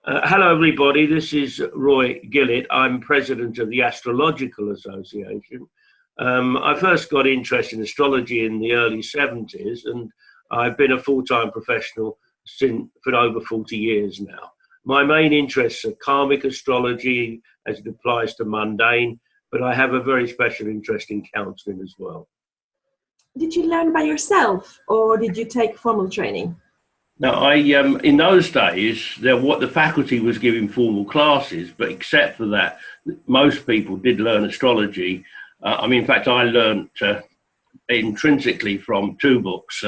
Hello, everybody. This is Roy Gillett. I'm president of the Astrological Association. I first got interested in astrology in the early 70s, and I've been a full-time professional for over 40 years now. My main interests are karmic astrology as it applies to mundane, but I have a very special interest in counseling as well. Did you learn by yourself, or did you take formal training? Now, in those days, the faculty was giving formal classes, but except for that, most people did learn astrology. In fact, I learned intrinsically from two books.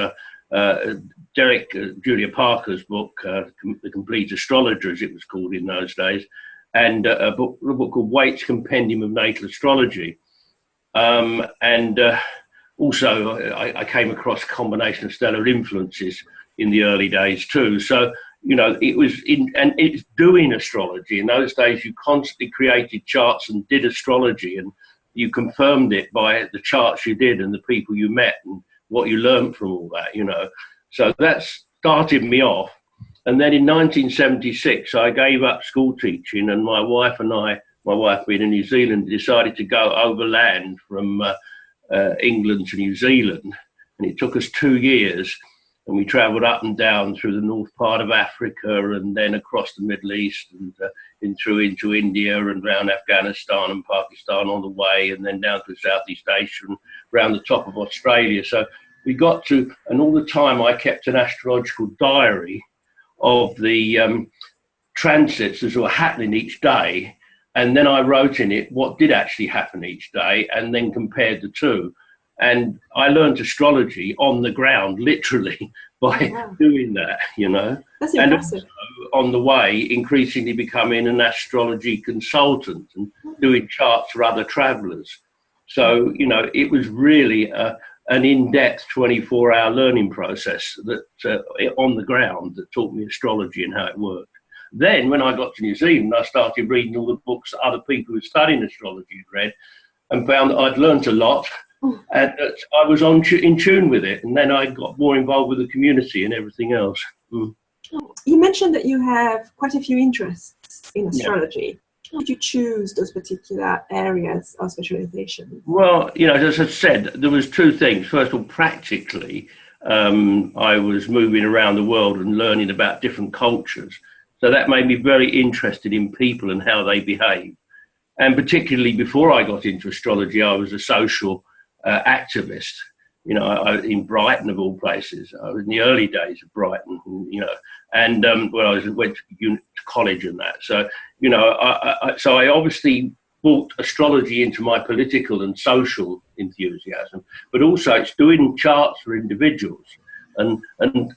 Julia Parker's book, The Complete Astrologer, as it was called in those days, and a book called Waite's Compendium of Natal Astrology. Also, I came across a combination of stellar influences in the early days too. So, it's doing astrology. In those days, you constantly created charts and did astrology, and you confirmed it by the charts you did and the people you met and what you learned from all that, So that started me off. And then in 1976, I gave up school teaching, and my wife being in New Zealand, decided to go overland from England to New Zealand. And it took us 2 years. And we travelled up and down through the north part of Africa, and then across the Middle East, and through into India and around Afghanistan and Pakistan on the way, and then down to Southeast Asia and around the top of Australia. So we got to, and all the time I kept an astrological diary of the transits as were happening each day. And then I wrote in it what did actually happen each day, and then compared the two. And I learned astrology on the ground, literally, by doing that, That's impressive. And also, on the way, increasingly becoming an astrology consultant and doing charts for other travellers. So, it was really an in-depth 24-hour learning process that on the ground that taught me astrology and how it worked. Then, when I got to New Zealand, I started reading all the books that other people who were studying astrology had read, and found that I'd learnt a lot. And I was in tune with it, and then I got more involved with the community and everything else. You mentioned that you have quite a few interests in astrology. How did you choose those particular areas of specialization? Well, as I said, there was two things. First of all, practically, I was moving around the world and learning about different cultures. So that made me very interested in people and how they behave. And particularly before I got into astrology, I was a social activist, in Brighton of all places. I was in the early days of Brighton, and when I went to college and that. So, so I obviously brought astrology into my political and social enthusiasm, but also it's doing charts for individuals and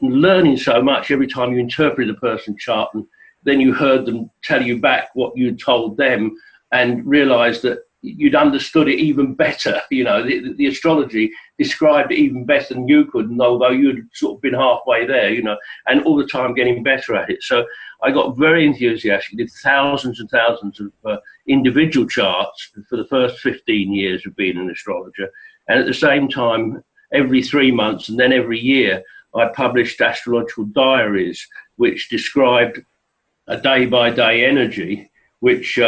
learning so much every time you interpret a person's chart, and then you heard them tell you back what you told them, and realised that you'd understood it even better. The astrology described it even better than you could, and although you'd sort of been halfway there, and all the time getting better at it. So I got very enthusiastic, did thousands and thousands of individual charts for the first 15 years of being an astrologer. And at the same time, every 3 months and then every year, I published astrological diaries, which described a day-by-day energy, which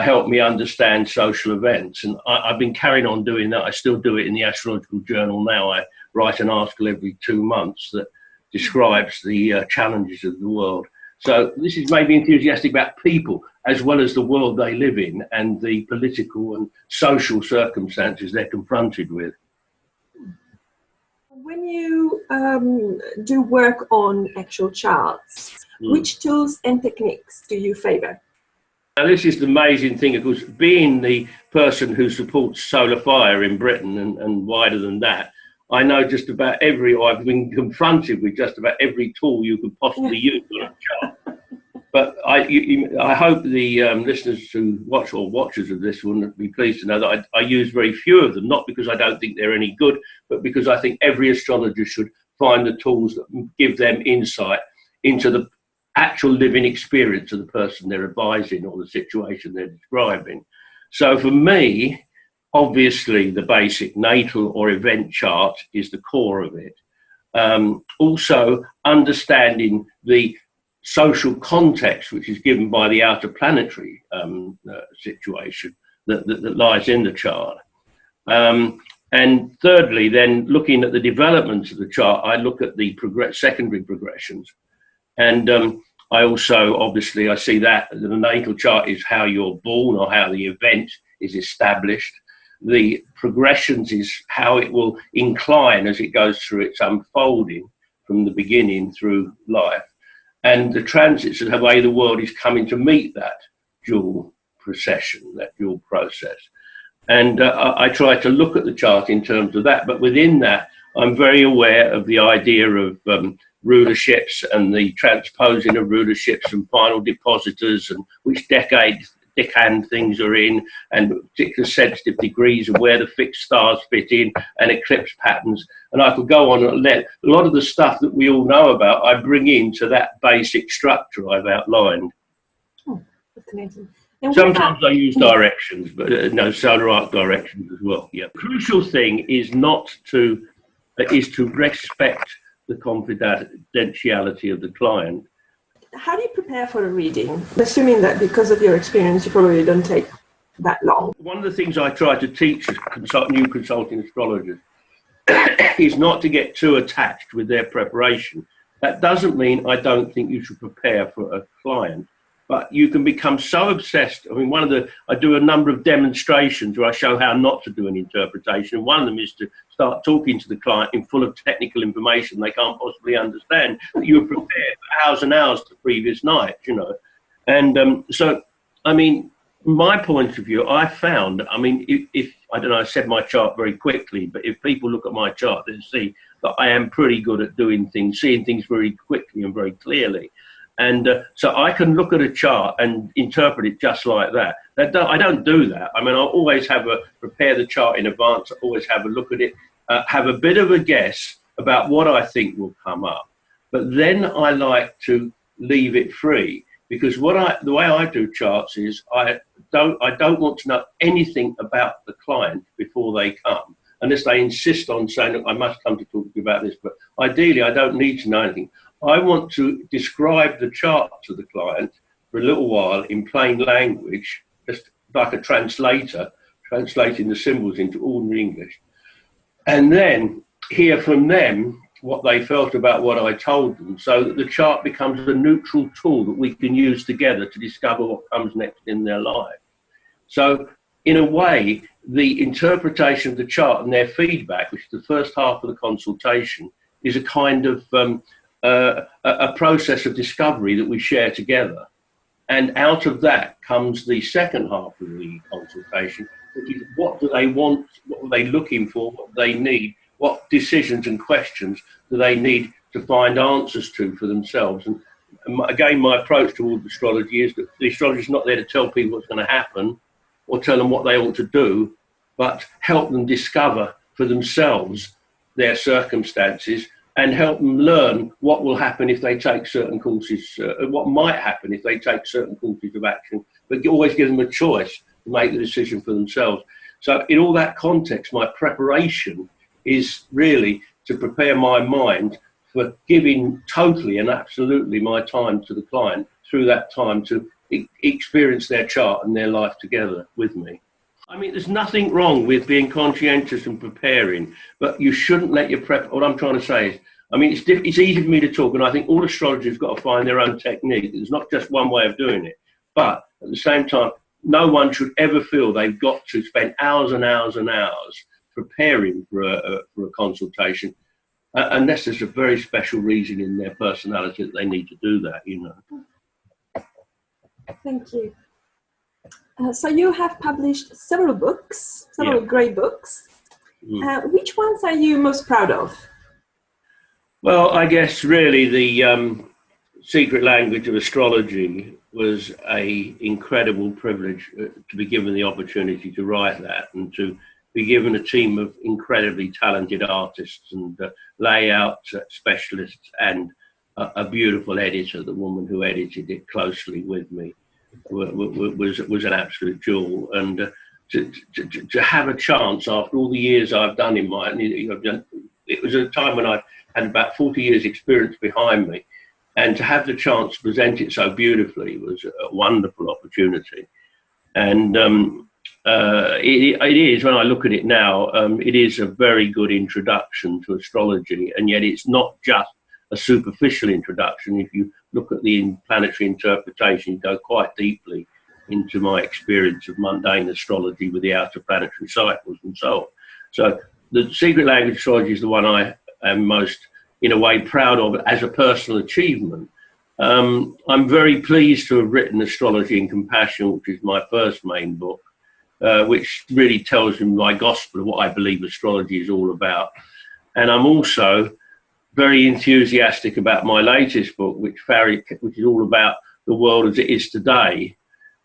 helped me understand social events. And I've been carrying on doing that. I still do it in the Astrological Journal now. I write an article every 2 months that describes the challenges of the world. So this has made me enthusiastic about people as well as the world they live in and the political and social circumstances they're confronted with. When you do work on actual charts, which tools and techniques do you favour? Now, this is the amazing thing, of course, being the person who supports solar fire in Britain and wider than that, I know I've been confronted with just about every tool you could possibly use on a chart. But I hope the listeners who watch or watchers of this will be pleased to know that I use very few of them, not because I don't think they're any good, but because I think every astrologer should find the tools that give them insight into the actual living experience of the person they're advising or the situation they're describing. So for me, obviously the basic natal or event chart is the core of it. Also understanding the social context which is given by the outer planetary situation that lies in the chart. And thirdly, then looking at the developments of the chart, I look at the secondary progressions. And I also, obviously, I see that the natal chart is how you're born or how the event is established. The progressions is how it will incline as it goes through its unfolding from the beginning through life. And the transits are the way the world is coming to meet that dual procession, that dual process. And I try to look at the chart in terms of that. But within that, I'm very aware of the idea of rulerships and the transposing of rulerships and final depositors and which decade things are in, and particular sensitive degrees of where the fixed stars fit in and eclipse patterns. And I could go on and let a lot of the stuff that we all know about, I bring into that basic structure I've outlined. Oh, that's amazing. Sometimes I use directions, but no, solar arc directions as well. Yeah. The crucial thing is to respect the confidentiality of the client. How do you prepare for a reading? Assuming that because of your experience, you probably don't take that long. One of the things I try to teach new consulting astrologers is not to get too attached with their preparation. That doesn't mean I don't think you should prepare for a client. But you can become so obsessed. I mean, I do a number of demonstrations where I show how not to do an interpretation. And one of them is to start talking to the client in full of technical information they can't possibly understand. You were prepared for hours and hours the previous night, you know. And so, I mean, my point of view, I found, I mean, if I don't know, I said my chart very quickly, but if people look at my chart, they'll see that I am pretty good at doing things, seeing things very quickly and very clearly. And so I can look at a chart and interpret it just like that. I don't do that. I mean, I always prepare the chart in advance. I always have a look at it, have a bit of a guess about what I think will come up. But then I like to leave it free, because the way I do charts is I don't want to know anything about the client before they come, unless they insist on saying, look, I must come to talk to you about this. But ideally, I don't need to know anything. I want to describe the chart to the client for a little while in plain language, just like a translator, translating the symbols into ordinary English, and then hear from them what they felt about what I told them, so that the chart becomes a neutral tool that we can use together to discover what comes next in their life. So in a way, the interpretation of the chart and their feedback, which is the first half of the consultation, is a kind of a process of discovery that we share together. And out of that comes the second half of the consultation, which is what do they want, what are they looking for, what do they need, what decisions and questions do they need to find answers to for themselves. And again, my approach towards astrology is that the astrologer is not there to tell people what's going to happen or tell them what they ought to do, but help them discover for themselves their circumstances and help them learn what will happen if they take certain courses, what might happen if they take certain courses of action, but always give them a choice to make the decision for themselves. So in all that context, my preparation is really to prepare my mind for giving totally and absolutely my time to the client through that time to experience their chart and their life together with me. I mean, there's nothing wrong with being conscientious and preparing, but you shouldn't let your what I'm trying to say is, I mean, it's easy for me to talk, and I think all astrologers have got to find their own technique. There's not just one way of doing it. But at the same time, no one should ever feel they've got to spend hours and hours and hours preparing for a consultation, unless there's a very special reason in their personality that they need to do that, you know. Thank you. So you have published several books, several great books. Which ones are you most proud of? Well, I guess really the Secret Language of Astrology was an incredible privilege to be given the opportunity to write that and to be given a team of incredibly talented artists and layout specialists and a beautiful editor. The woman who edited it closely with me was an absolute jewel. And to have a chance after all the years I've done in mine, it was a time when I had about 40 years experience behind me, and to have the chance to present it so beautifully was a wonderful opportunity. And it is, when I look at it now, it is a very good introduction to astrology, and yet it's not just a superficial introduction. If you look at the planetary interpretation, you go quite deeply into my experience of mundane astrology with the outer planetary cycles and so on. So the Secret Language Astrology is the one I am most, in a way, proud of as a personal achievement. I'm very pleased to have written Astrology and Compassion, which is my first main book, which really tells them my gospel of what I believe astrology is all about. And I'm also very enthusiastic about my latest book, which is all about the world as it is today,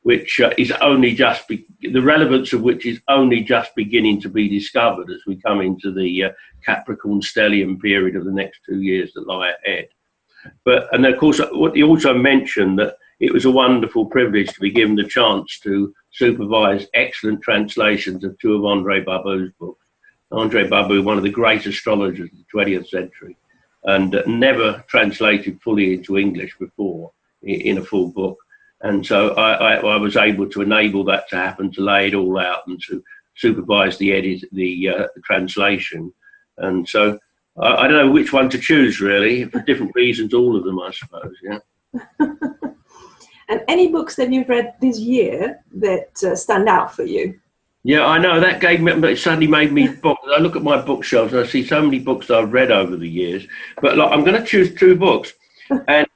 which is only just, the relevance of which is only just beginning to be discovered as we come into the Capricorn stellium period of the next 2 years that lie ahead. And of course, what you also mentioned, that it was a wonderful privilege to be given the chance to supervise excellent translations of two of André Barbeau's books. André Barbeau, one of the great astrologers of the 20th century, and never translated fully into English before in a full book. And so I was able to enable that to happen, to lay it all out and to supervise the translation. And so I don't know which one to choose, really, for different reasons, all of them, I suppose, yeah. And any books that you've read this year that stand out for you? Yeah, I know, that it suddenly made me, I look at my bookshelves and I see so many books that I've read over the years, but like, I'm going to choose two books. And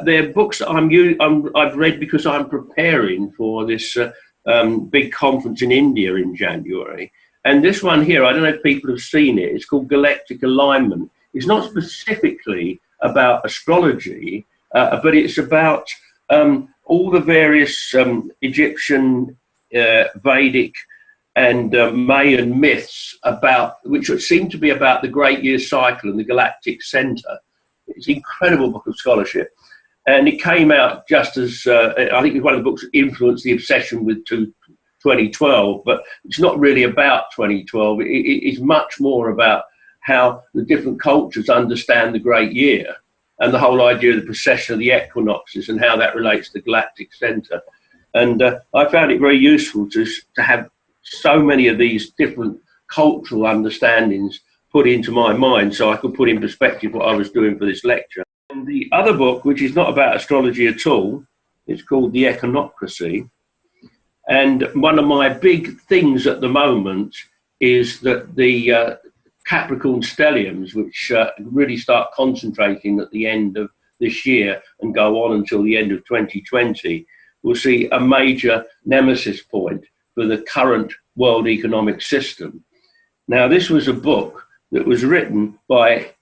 they're books that I've read because I'm preparing for this big conference in India in January. And this one here, I don't know if people have seen it, it's called Galactic Alignment. It's not specifically about astrology, but it's about all the various Egyptian, Vedic and Mayan myths which seem to be about the great year cycle and the galactic center. It's an incredible book of scholarship. And it came out just as, I think it's one of the books that influenced the obsession with 2012, but it's not really about 2012. It's much more about how the different cultures understand the great year and the whole idea of the precession of the equinoxes and how that relates to the galactic center. And I found it very useful to have so many of these different cultural understandings put into my mind so I could put in perspective what I was doing for this lecture. And the other book, which is not about astrology at all, it's called The Echinocracy. And one of my big things at the moment is that the Capricorn stelliums, which really start concentrating at the end of this year and go on until the end of 2020, will see a major nemesis point for the current world economic system. Now, this was a book that was written by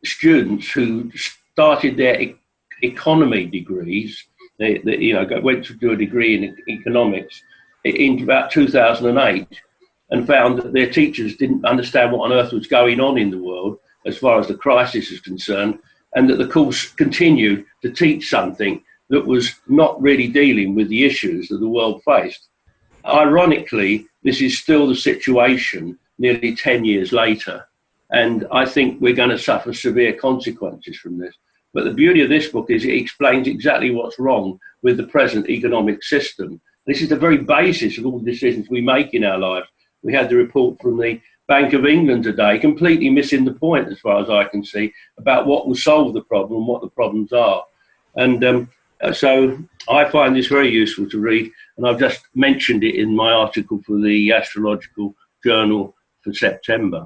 students who started their economy degrees. They went to do a degree in economics in about 2008 and found that their teachers didn't understand what on earth was going on in the world as far as the crisis is concerned, and that the course continued to teach something that was not really dealing with the issues that the world faced. Ironically, this is still the situation nearly 10 years later. And I think we're going to suffer severe consequences from this. But the beauty of this book is it explains exactly what's wrong with the present economic system. This is the very basis of all the decisions we make in our lives. We had the report from the Bank of England today, completely missing the point, as far as I can see, about what will solve the problem, what the problems are. And so I find this very useful to read. And I've just mentioned it in my article for the Astrological Journal for September.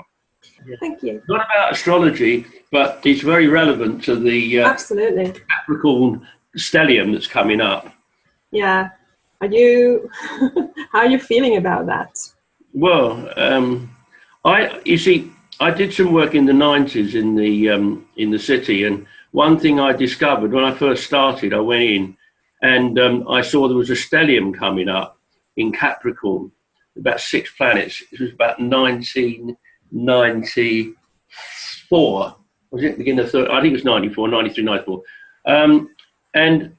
Thank you. Not about astrology, but it's very relevant to the absolutely Capricorn stellium that's coming up. Yeah. How are you feeling about that? Well, you see, I did some work in the 90s in the city, and one thing I discovered when I first started, I went in and I saw there was a stellium coming up in Capricorn, about 6 planets. It was about 1994, was it? Beginning of I think it was 94, 93, 94. And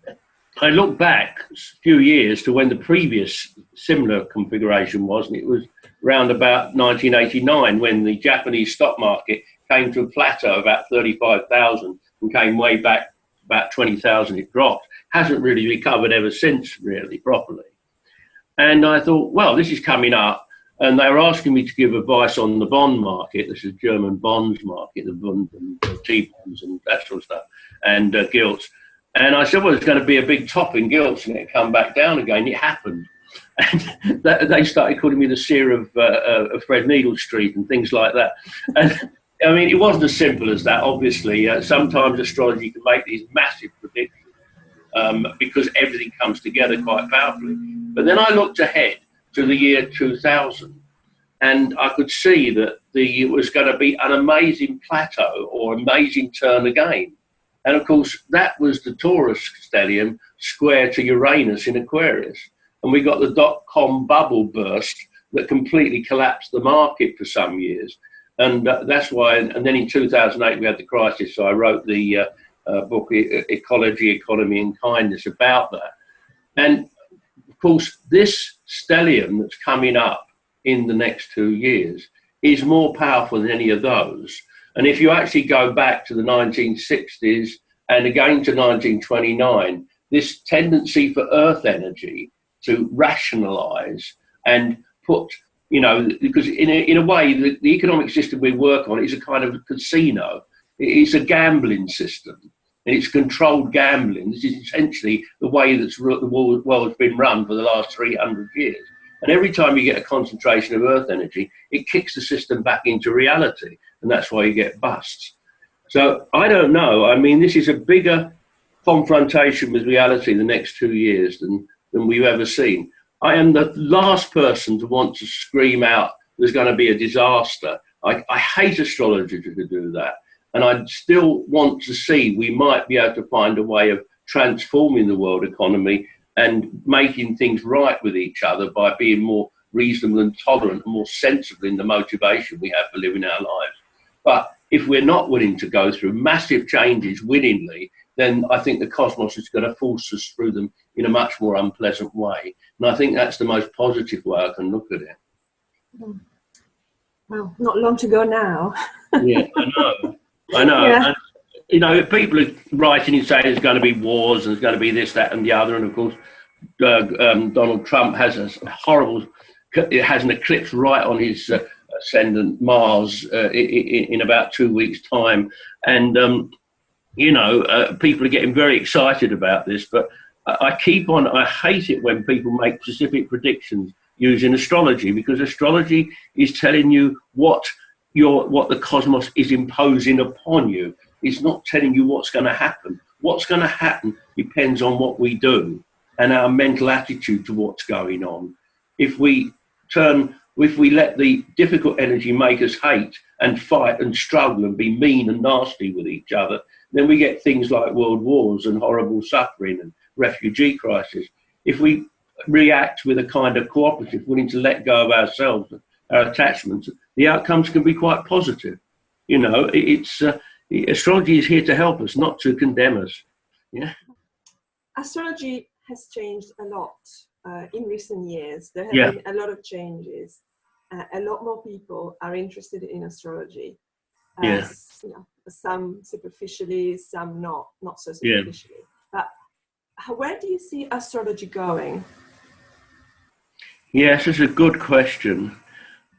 I looked back a few years to when the previous similar configuration was, and it was around about 1989 when the Japanese stock market came to a plateau of about 35,000 and came way back about 20,000 it dropped, hasn't really recovered ever since, really, properly. And I thought, well, this is coming up. And they were asking me to give advice on the bond market. This is German bonds market, the Bund and the T-bonds and that sort of stuff, and gilts. And I said, well, it's going to be a big top in gilts and it come back down again. It happened. And they started calling me the seer of Threadneedle Street and things like that. And I mean, it wasn't as simple as that, obviously. Sometimes astrology can make these massive predictions because everything comes together quite powerfully. But then I looked ahead to the year 2000, and I could see that it was going to be an amazing plateau or amazing turn again. And of course, that was the Taurus stellium square to Uranus in Aquarius. And we got the dot-com bubble burst that completely collapsed the market for some years. And that's why, and then in 2008, we had the crisis. So I wrote the book, Ecology, Economy and Kindness, about that. And of course, this stellium that's coming up in the next 2 years is more powerful than any of those. And if you actually go back to the 1960s and again to 1929, this tendency for earth energy to rationalize and put, you know, because in a way, the economic system we work on is a kind of a casino. It's a gambling system. And it's controlled gambling. This is essentially the way that the world has been run for the last 300 years. And every time you get a concentration of earth energy, it kicks the system back into reality. And that's why you get busts. So I don't know. I mean, this is a bigger confrontation with reality the next 2 years than we've ever seen. I am the last person to want to scream out there's going to be a disaster. I hate astrologers who do that. And I still want to see we might be able to find a way of transforming the world economy and making things right with each other by being more reasonable and tolerant and more sensible in the motivation we have for living our lives. But if we're not willing to go through massive changes willingly, then I think the cosmos is going to force us through them in a much more unpleasant way. And I think that's the most positive way I can look at it. Well, not long to go now. Yeah, I know. Yeah. And, you know, people are writing and saying there's going to be wars and there's going to be this, that and the other. And of course, Donald Trump has an eclipse right on his ascendant Mars in about 2 weeks' time. And, you know, people are getting very excited about this. But I hate it when people make specific predictions using astrology, because astrology is telling you what the cosmos is imposing upon you. It's not telling you what's going to happen. What's going to happen depends on what we do and our mental attitude to what's going on. If we let the difficult energy make us hate and fight and struggle and be mean and nasty with each other, then we get things like world wars and horrible suffering and refugee crisis. If we react with a kind of cooperative, willing to let go of ourselves, our attachments, the outcomes can be quite positive. You know, astrology is here to help us, not to condemn us. Yeah. Astrology has changed a lot in recent years. There have been a lot of changes. A lot more people are interested in astrology. You know, some superficially, some not so superficially. But where do you see astrology going? Yes, it's a good question.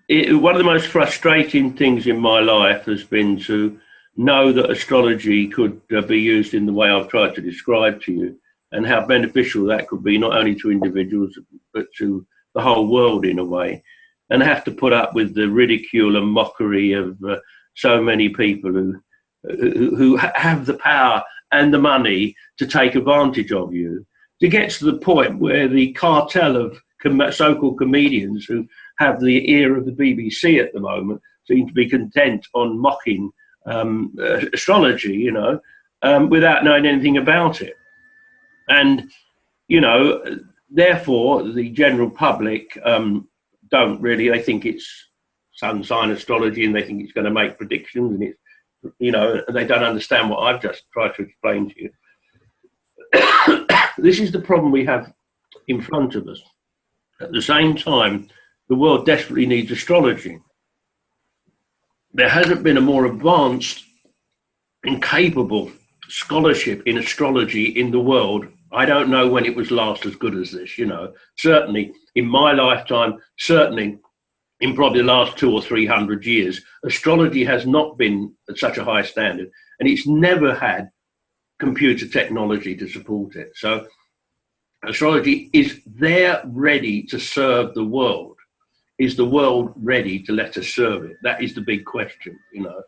One of the most frustrating things in my life has been to know that astrology could be used in the way I've tried to describe to you, and how beneficial that could be not only to individuals but to the whole world in a way. And I have to put up with the ridicule and mockery of so many people who have the power and the money to take advantage of you, to get to the point where the cartel of so-called comedians who have the ear of the BBC at the moment seem to be content on mocking astrology, you know, without knowing anything about it. And, you know, therefore, the general public don't really, they think it's sun sign astrology and they think it's going to make predictions, and it's, you know, and they don't understand what I've just tried to explain to you. This is the problem we have in front of us. At the same time, the world desperately needs astrology. There hasn't been a more advanced and capable scholarship in astrology in the world, I don't know when it was last as good as this, you know. Certainly in my lifetime, certainly in probably the last 200 or 300 years, astrology has not been at such a high standard, and it's never had computer technology to support it. So astrology is there ready to serve the world. Is the world ready to let us serve it? That is the big question, you know.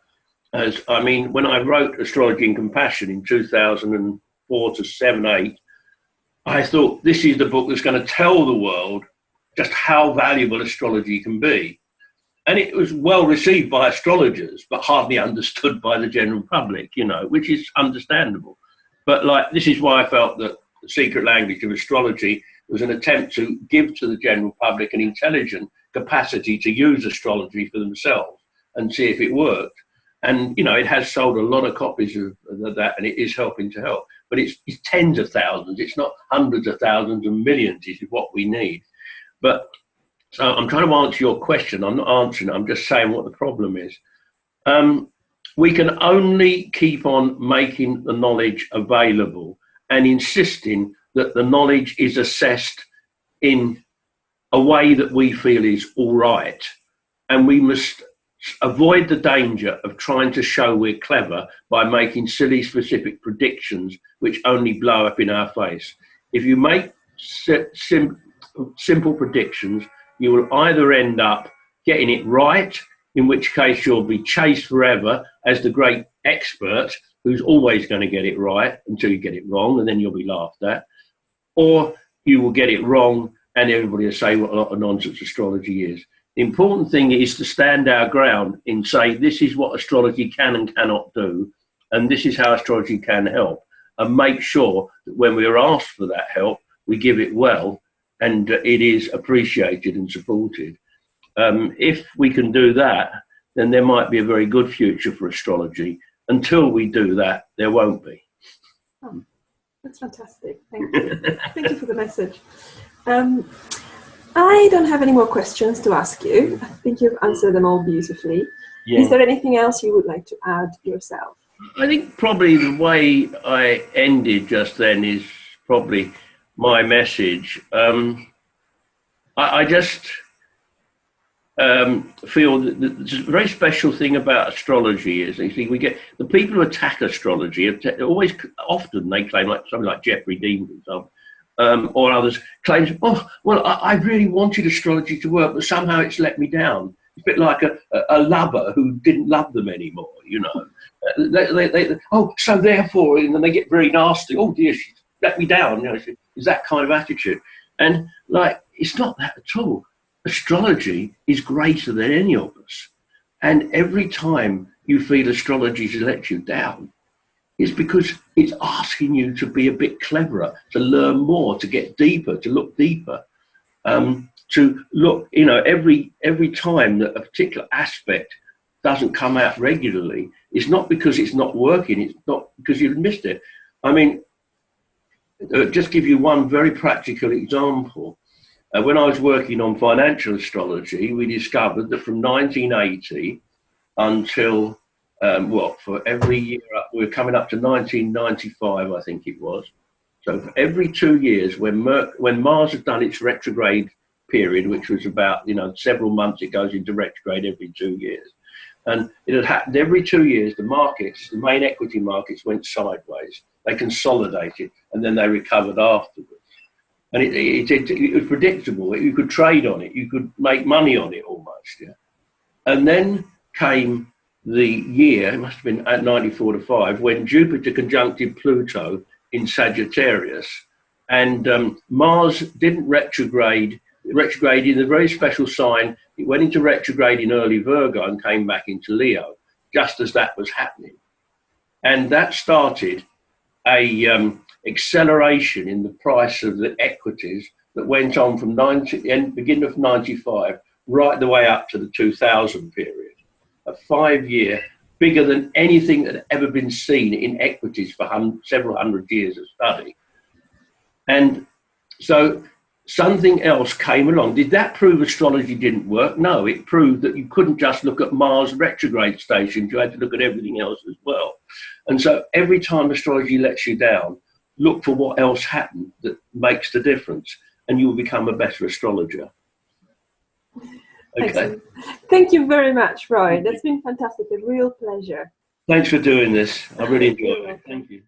As I mean, when I wrote Astrology and Compassion in 2004 to 7, 8, I thought this is the book that's going to tell the world just how valuable astrology can be. And it was well received by astrologers, but hardly understood by the general public, you know, which is understandable. But like, this is why I felt that The Secret Language of Astrology was an attempt to give to the general public an intelligent capacity to use astrology for themselves and see if it worked. And, you know, it has sold a lot of copies of that, and it is helping to help. But it's tens of thousands. It's not hundreds of thousands and millions is what we need. But so I'm trying to answer your question. I'm not answering it. I'm just saying what the problem is. We can only keep on making the knowledge available and insisting that the knowledge is assessed in a way that we feel is all right. And we must avoid the danger of trying to show we're clever by making silly specific predictions which only blow up in our face. If you make simple predictions, you will either end up getting it right, in which case you'll be chased forever as the great expert who's always going to get it right until you get it wrong, and then you'll be laughed at, or you will get it wrong and everybody will say what a lot of nonsense astrology is. The important thing is to stand our ground and say, this is what astrology can and cannot do, and this is how astrology can help, and make sure that when we are asked for that help, we give it well, and it is appreciated and supported. If we can do that, then there might be a very good future for astrology. Until we do that, there won't be. Oh, that's fantastic. Thank you. Thank you for the message. I don't have any more questions to ask you. I think you've answered them all beautifully. Yeah. Is there anything else you would like to add yourself? I think probably the way I ended just then is probably my message. I just feel that the very special thing about astrology is, you see, we get the people who attack astrology, often they claim, like something like Jeffrey Dean, for example, or others claims, oh, well, I really wanted astrology to work, but somehow it's let me down. It's a bit like a lover who didn't love them anymore, you know. Oh, so therefore, and then they get very nasty. Oh dear, she let me down. You know, it's that kind of attitude. And like, it's not that at all. Astrology is greater than any of us. And every time you feel astrology has let you down, it's because it's asking you to be a bit cleverer, to learn more, to get deeper, to look deeper, to look, you know, every time that a particular aspect doesn't come out regularly, it's not because it's not working, it's not because you've missed it. I mean, just give you one very practical example. When I was working on financial astrology, we discovered that from 1980 until, for every year, we're coming up to 1995, I think it was. So for every 2 years, when Mars had done its retrograde period, which was about, several months, it goes into retrograde every 2 years. And it had happened every 2 years, the markets, the main equity markets went sideways. They consolidated and then they recovered afterwards. And it was predictable. You could trade on it. You could make money on it almost. Yeah. And then came the year, it must have been at 94 to 5, when Jupiter conjuncted Pluto in Sagittarius. And Mars didn't retrograde. It retrograded in a very special sign. It went into retrograde in early Virgo and came back into Leo, just as that was happening. And that started a acceleration in the price of the equities that went on from beginning of 95 right the way up to the 2000 period. A 5-year, bigger than anything that had ever been seen in equities for several hundred years of study. And so something else came along. Did that prove astrology didn't work? No, it proved that you couldn't just look at Mars retrograde stations. You had to look at everything else as well. And so every time astrology lets you down, look for what else happened that makes the difference, and you will become a better astrologer. Okay. Excellent. Thank you very much, Roy. That's been fantastic. A real pleasure. Thanks for doing this. I really enjoyed it. Thank you.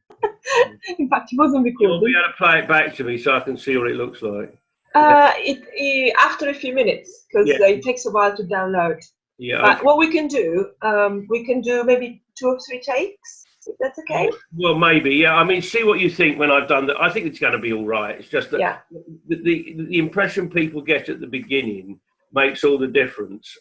In fact, it wasn't recorded. You'll be able to play it back to me so I can see what it looks like. After a few minutes, because it takes a while to download. Yeah. But what we can do maybe 2 or 3 takes, if that's okay. Well, maybe, yeah. I mean, see what you think when I've done that. I think it's going to be all right. It's just that the impression people get at the beginning makes all the difference.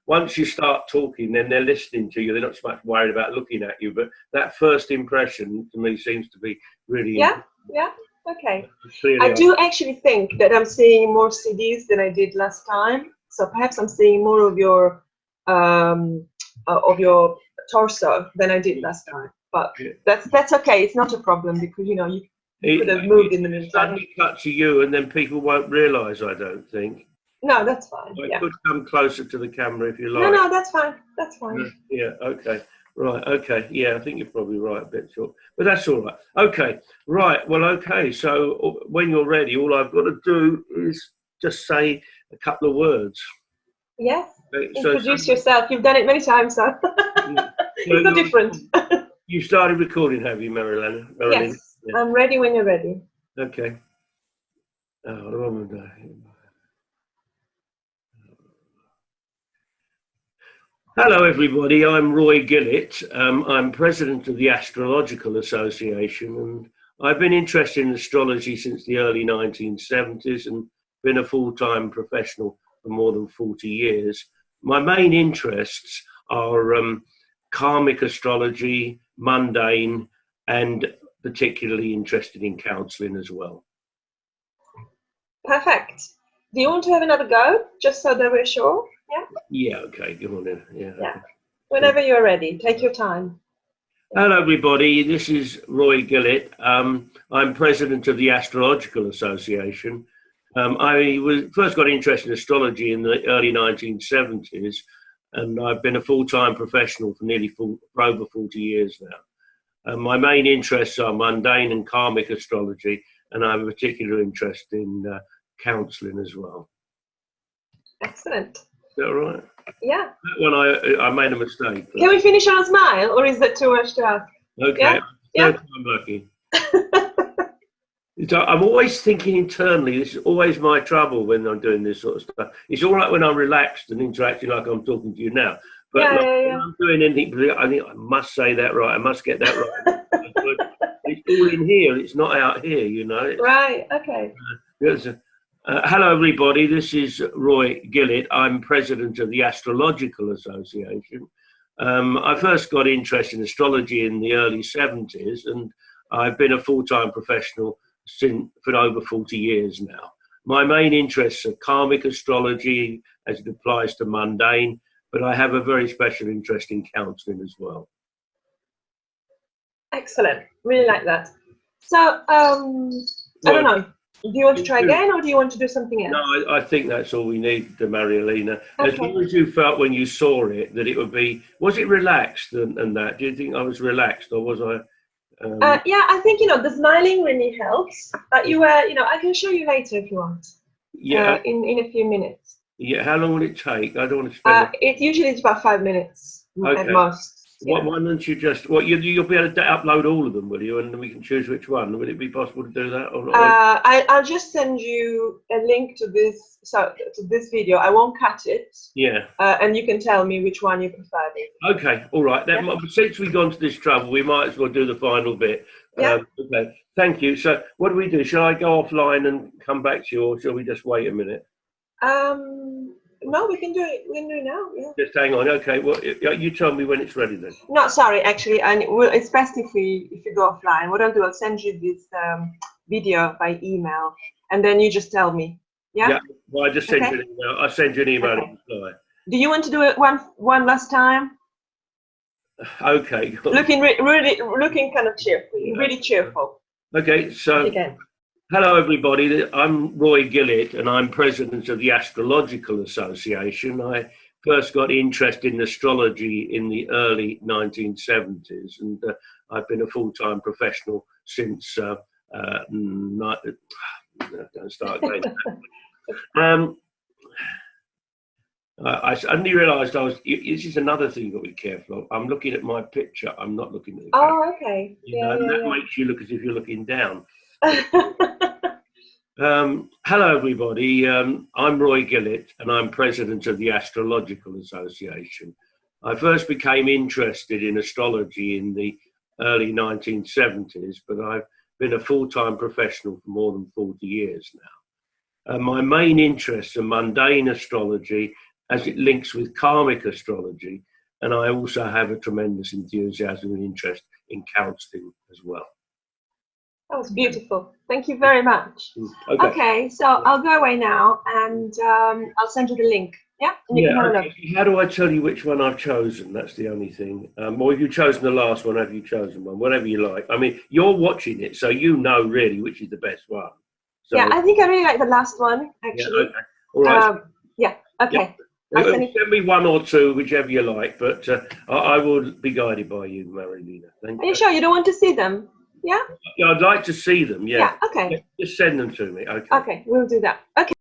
Once you start talking, then they're listening to you. They're not so much worried about looking at you. But that first impression, to me, seems to be really important. Yeah. Okay. I do actually think that I'm seeing more CDs than I did last time. So perhaps I'm seeing more of your torso than I did last time. But that's okay. It's not a problem, because you could have moved in the meantime. Suddenly cut to you, and then people won't realise. I don't think. No, that's fine. I could come closer to the camera if you like. No, that's fine. That's fine. Yeah. Okay. Right. Okay. Yeah, I think you're probably right. A bit short, but that's all right. Okay. Right. Well. Okay. So when you're ready, all I've got to do is just say a couple of words. Yes. Okay, introduce yourself. You've done it many times, so it's not different. You started recording, have you, Marilena? Yes. Yeah. I'm ready when you're ready. Okay. Hello, everybody. I'm Roy Gillett. I'm president of the Astrological Association, and I've been interested in astrology since the early 1970s and been a full-time professional for more than 40 years. My main interests are karmic astrology, mundane, and particularly interested in counselling as well. Perfect. Do you want to have another go, just so that we're sure? Yeah. Yeah. Okay. Go on then. Yeah. Okay. Whenever you're ready, take your time. Hello, everybody. This is Roy Gillett. I'm president of the Astrological Association. I first got interested in astrology in the early 1970s, and I've been a full-time professional for over 40 years now. My main interests are mundane and karmic astrology, and I have a particular interest in counselling as well. Excellent. Is that all right? Yeah. That one I made a mistake. Can we finish on a smile, or is that too much to ask? Okay. Yeah. I'm lucky. I'm always thinking internally. This is always my trouble when I'm doing this sort of stuff. It's all right when I'm relaxed and interacting like I'm talking to you now. But when I'm doing anything, I think I must say that right. I must get that right. It's all in here. It's not out here, you know. Right. Okay. Hello, everybody. This is Roy Gillett. I'm president of the Astrological Association. I first got interested in astrology in the early 70s, and I've been a full-time professional for over 40 years now. My main interests are karmic astrology as it applies to mundane, but I have a very special interest in counselling as well. Excellent. Really like that. So, I don't know. Do you want to try again, or do you want to do something else? No, I think that's all we need, Marilena. Okay. As long as you felt when you saw it that it would be, was it relaxed and that? Do you think I was relaxed, or was I? Yeah, I think, the smiling really helps. But you were, I can show you later if you want. Yeah. In a few minutes. Yeah. How long will it take? I don't want to spend. It usually is about 5 minutes at most. Yeah. Why don't you just? You'll be able to upload all of them, will you? And then we can choose which one. Would it be possible to do that? Or I'll just send you a link to this. So to this video, I won't cut it. Yeah. And you can tell me which one you prefer. Okay. All right. Then, since we've gone to this trouble, we might as well do the final bit. Yeah. Okay. Thank you. So, what do we do? Shall I go offline and come back to you, or shall we just wait a minute? No, we can do it. We can do it now. Yeah. Just hang on. Okay. Well, you tell me when it's ready then. No, sorry. Actually, and it's best if you go offline. What I'll do, I'll send you this video by email, and then you just tell me. Yeah. Yeah. Well, I just send you an email. I'll send you an email. Okay. Do you want to do it one last time? Okay. Looking looking kind of cheerful. Really cheerful. Okay. So. Again. Hello, everybody. I'm Roy Gillett, and I'm president of the Astrological Association. I first got interested in astrology in the early 1970s, and I've been a full-time professional since, don't start again. I suddenly realised this is another thing you've got to be careful of. I'm looking at my picture, I'm not looking at the camera. Oh, okay. That makes you look as if you're looking down. Hello, everybody. I'm Roy Gillett, and I'm president of the Astrological Association. I first became interested in astrology in the early 1970s, but I've been a full-time professional for more than 40 years now. My main interests are mundane astrology as it links with karmic astrology, and I also have a tremendous enthusiasm and interest in counselling as well. That was beautiful. Thank you very much. Okay, so I'll go away now, and I'll send you the link. Yeah, and you can have a look. How do I tell you which one I've chosen? That's the only thing. Or if you've chosen the last one, have you chosen one? Whatever you like. I mean, you're watching it, so you know really which is the best one. So, yeah, I think I really like the last one, actually. Yeah, okay. All right. Yeah, okay. Yeah. Send me one or two, whichever you like, but I will be guided by you, Marilena. Are you sure you don't want to see them? Yeah? Yeah, I'd like to see them, yeah. Yeah, okay. Just send them to me, okay. Okay, we'll do that. Okay.